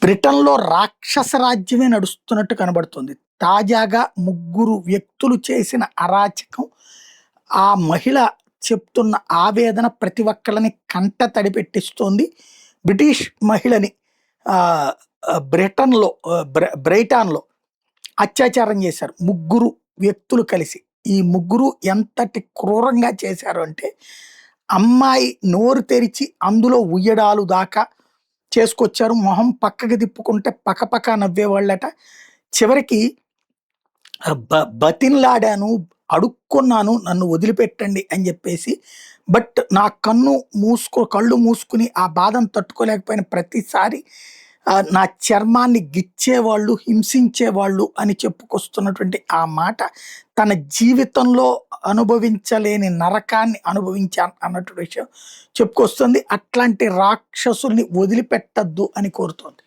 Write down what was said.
బ్రిటన్‌లో రాక్షస రాజ్యమే నడుస్తున్నట్టు కనబడుతుంది. తాజాగా ముగ్గురు వ్యక్తులు చేసిన అరాచకం, ఆ మహిళ చెప్తున్న ఆవేదన ప్రతి ఒక్కళ్ళని కంట తడి పెట్టిస్తోంది. బ్రిటిష్ మహిళని ఆహ్, ఆహ్, బ్రిటన్‌లో బ్రైటాన్‌లో అత్యాచారం చేశారు. ముగ్గురు వ్యక్తులు కలిసి. ఈ ముగ్గురు ఎంతటి క్రూరంగా చేశారు అంటే, అమ్మాయి నోరు తెరిచి అందులో ఉయ్యడాలు దాకా చేసుకొచ్చారు. మొహం పక్కకి తిప్పుకుంటే పకపక నవ్వేవాళ్ళట. చివరికి బతిమిలాడాను, అడుక్కున్నాను నన్ను వదిలిపెట్టండి అని జెప్పేసి. బట్ నా కళ్ళు మూసుకొని ఆ బాధను తట్టుకోలేకపోయిన ప్రతిసారి నా చర్మాన్ని గిచ్చేవాళ్ళు, హింసించేవాళ్ళు అని చెప్పుకొస్తున్నటువంటి ఆ మాట తన జీవితంలో అనుభవించలేని నరకాన్ని అనుభవించాను అన్నటువంటి విషయం చెప్పుకొస్తుంది. అట్లాంటి రాక్షసుల్ని వదిలిపెట్టొద్దు అని కోరుతోంది.